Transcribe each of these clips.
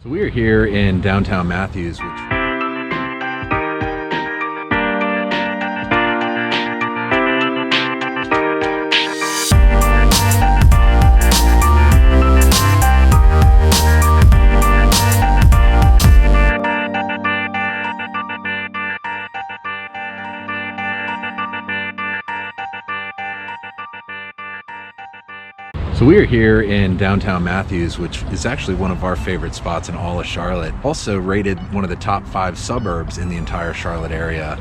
So we are here in downtown Matthews, which is actually one of our favorite spots in all of Charlotte. Also rated one of the top 5 suburbs in the entire Charlotte area.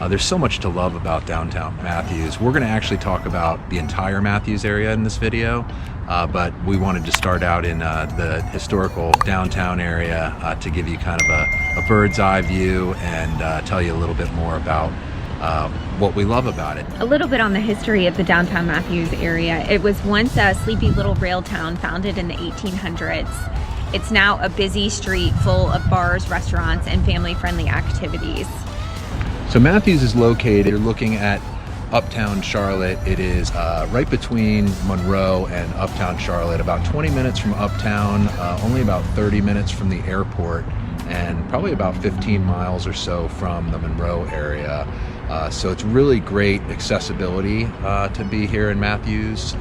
There's so much to love about downtown Matthews. We're going to actually talk about the entire Matthews area in this video, but we wanted to start out in the historical downtown area to give you kind of a bird's eye view and tell you a little bit more about what we love about it. A little bit on the history of the downtown Matthews area. It was once a sleepy little rail town founded in the 1800s. It's now a busy street full of bars, restaurants, and family-friendly activities. So Matthews is located, you're looking at uptown Charlotte. It is right between Monroe and uptown Charlotte, about 20 minutes from uptown, only about 30 minutes from the airport, and probably about 15 miles or so from the Monroe area. So it's really great accessibility to be here in Matthews.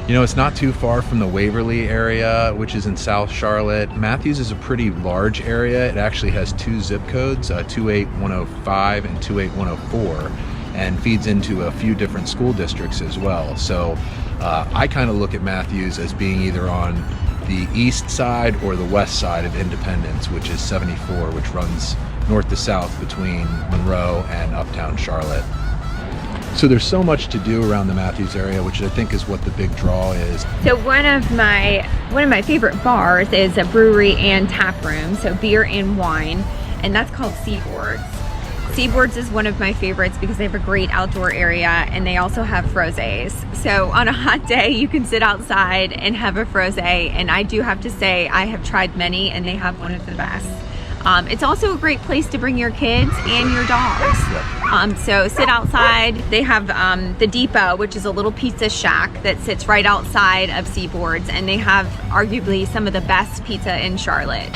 You know, it's not too far from the Waverly area, which is in South Charlotte. Matthews is a pretty large area. It actually has 2 zip codes, 28105 and 28104, and feeds into a few different school districts as well. So I kind of look at Matthews as being either on the east side or the west side of Independence, which is 74, which runs north to south between Monroe and uptown Charlotte. So there's so much to do around the Matthews area, which I think is what the big draw is. So one of my favorite bars is a brewery and tap room, so beer and wine, and that's called Seaboards. Seaboards is one of my favorites because they have a great outdoor area and they also have frosés. So on a hot day, you can sit outside and have a frosé, and I do have to say I have tried many and they have one of the best. It's also a great place to bring your kids and your dogs. So sit outside. They have the Depot, which is a little pizza shack that sits right outside of Seaboards, and they have arguably some of the best pizza in Charlotte.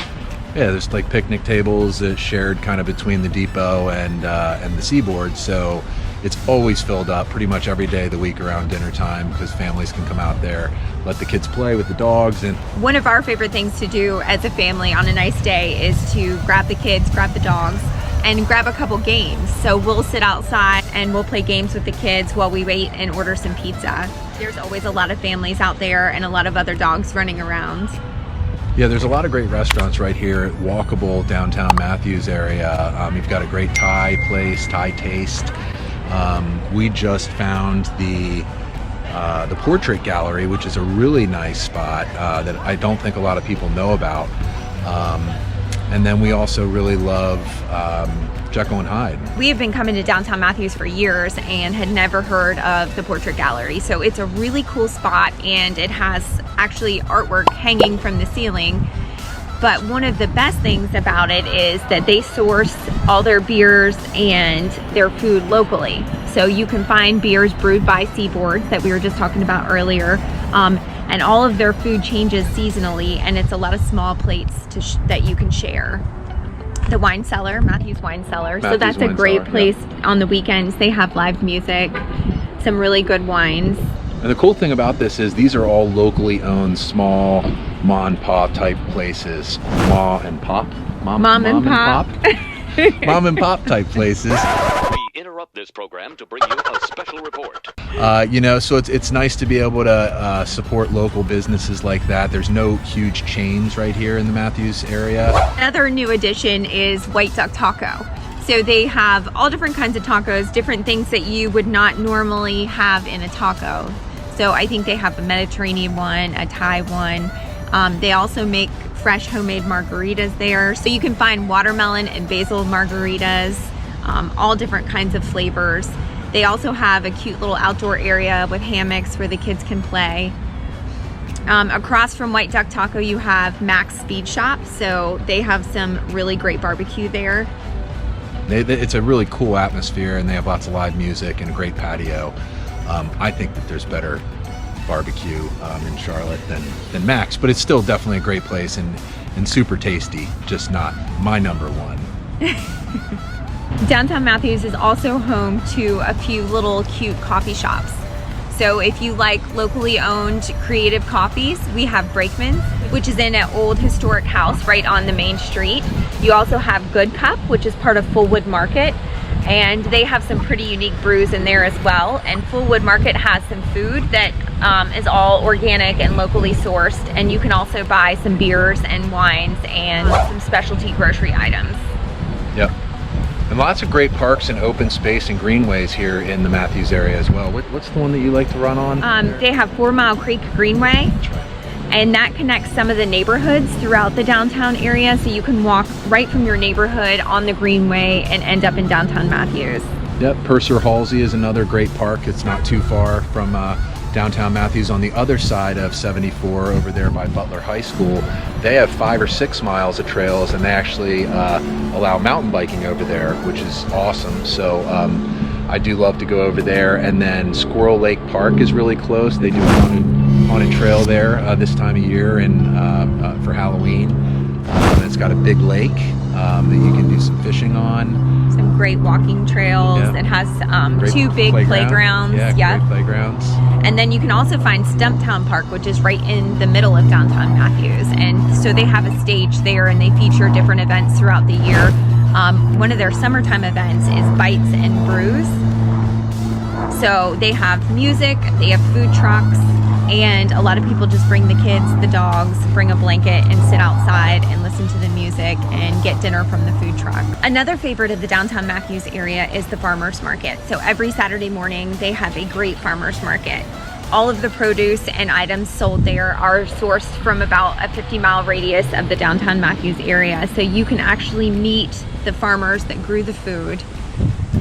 Yeah, there's like picnic tables shared kind of between the Depot and the Seaboard, so it's always filled up pretty much every day of the week around dinner time because families can come out there, let the kids play with the dogs. And one of our favorite things to do as a family on a nice day is to grab the kids, grab the dogs, and grab a couple games. So we'll sit outside and we'll play games with the kids while we wait and order some pizza. There's always a lot of families out there and a lot of other dogs running around. Yeah, there's a lot of great restaurants right here, walkable downtown Matthews area. You've got a great Thai place, Thai Taste. We just found the Portrait Gallery, which is a really nice spot that I don't think a lot of people know about. And then we also really love Jekyll and Hyde. We have been coming to downtown Matthews for years and had never heard of the Portrait Gallery. So it's a really cool spot, and it has actually artwork hanging from the ceiling. But one of the best things about it is that they source all their beers and their food locally. So you can find beers brewed by Seaboards that we were just talking about earlier. And all of their food changes seasonally, and it's a lot of small plates that you can share. The wine cellar, Matthews Wine Cellar. So that's a great place on the weekends. They have live music, some really good wines. And the cool thing about this is these are all locally owned small ma and pop type places. Mom and pop type places. We interrupt this program to bring you a special report. You know, so it's nice to be able to support local businesses like that. There's no huge chains right here in the Matthews area. Another new addition is White Duck Taco. So they have all different kinds of tacos, different things that you would not normally have in a taco. So I think they have a Mediterranean one, a Thai one. They also make fresh homemade margaritas there. So you can find watermelon and basil margaritas, all different kinds of flavors. They also have a cute little outdoor area with hammocks where the kids can play. Across from White Duck Taco, you have Mac's Speed Shop. So they have some really great barbecue there. It's a really cool atmosphere, and they have lots of live music and a great patio. I think that there's better barbecue in Charlotte than Mac's, but it's still definitely a great place. And and super tasty, just not my number one. Downtown Matthews is also home to a few little cute coffee shops. So if you like locally owned creative coffees, we have Brakeman's, which is in an old historic house right on the main street. You also have Good Cup, which is part of Fullwood Market, and they have some pretty unique brews in there as well. And Fullwood Market has some food that is all organic and locally sourced, and you can also buy some beers and wines and some specialty grocery items. Yep. And lots of great parks and open space and greenways here in the Matthews area as well. What's the one that you like to run on? They have 4 Mile Creek Greenway. That's right. And that connects some of the neighborhoods throughout the downtown area, so you can walk right from your neighborhood on the Greenway and end up in downtown Matthews. Yep, Purser Halsey is another great park. It's not too far from downtown Matthews. On the other side of 74 over there by Butler High School, they have 5 or 6 miles of trails, and they actually allow mountain biking over there, which is awesome. So I do love to go over there. And then Squirrel Lake Park is really close. They do on a trail there this time of year and for Halloween. It's got a big lake that you can do some fishing on. Some great walking trails. Yeah. It has Great 2 big playgrounds. Yeah, great playgrounds. And then you can also find Stumptown Park, which is right in the middle of downtown Matthews. And so they have a stage there, and they feature different events throughout the year. One of their summertime events is Bites and Brews. So they have music, they have food trucks, and a lot of people just bring the kids, the dogs, bring a blanket and sit outside and listen to the music and get dinner from the food truck. Another favorite of the downtown Matthews area is the farmers market. So every Saturday morning they have a great farmers market. All of the produce and items sold there are sourced from about a 50-mile radius of the downtown Matthews area. So you can actually meet the farmers that grew the food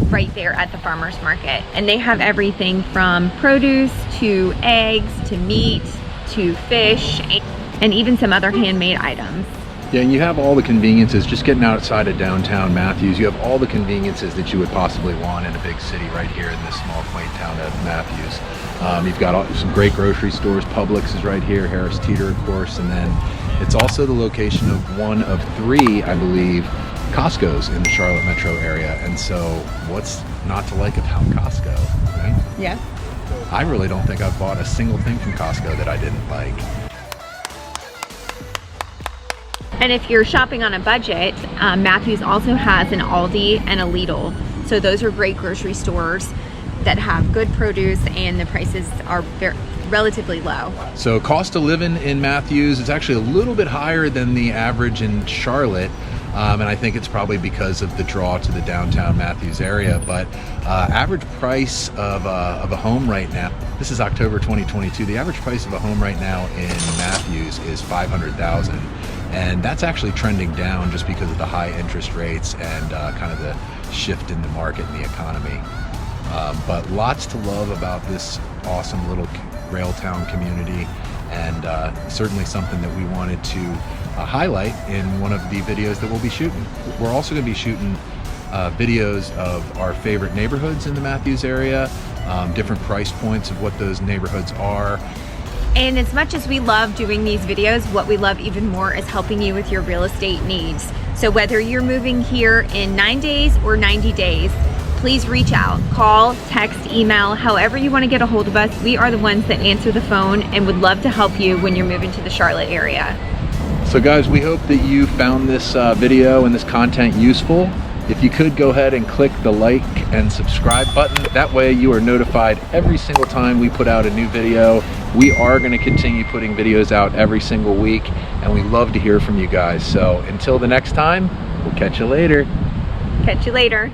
right there at the farmers market. And they have everything from produce to eggs to meat to fish and even some other handmade items. Yeah, and you have all the conveniences. Just getting outside of downtown Matthews, you have all the conveniences that you would possibly want in a big city right here in this small, quaint town of Matthews. You've got some great grocery stores. Publix is right here, Harris Teeter, of course, and then it's also the location of one of 3, I believe, Costco's in the Charlotte metro area. And so what's not to like about Costco, right? Yeah. I really don't think I've bought a single thing from Costco that I didn't like. And if you're shopping on a budget, Matthews also has an Aldi and a Lidl. So those are great grocery stores that have good produce, and the prices are relatively low. So cost of living in Matthews is actually a little bit higher than the average in Charlotte. And I think it's probably because of the draw to the downtown Matthews area. But average price of a home right now, this is October 2022, the average price of a home right now in Matthews is $500,000. And that's actually trending down just because of the high interest rates and kind of the shift in the market and the economy. But lots to love about this awesome little rail town community, and certainly something that we wanted to highlight in one of the videos that we'll be shooting. We're also going to be shooting videos of our favorite neighborhoods in the Matthews area, different price points of what those neighborhoods are. And as much as we love doing these videos, what we love even more is helping you with your real estate needs. So whether you're moving here in 9 days or 90 days, please reach out, call, text, email, however you want to get a hold of us. We are the ones that answer the phone and would love to help you when you're moving to the Charlotte area. So guys, we hope that you found this video and this content useful. If you could go ahead and click the like and subscribe button. That way you are notified every single time we put out a new video. We are going to continue putting videos out every single week, and we love to hear from you guys. So until the next time, we'll catch you later. Catch you later.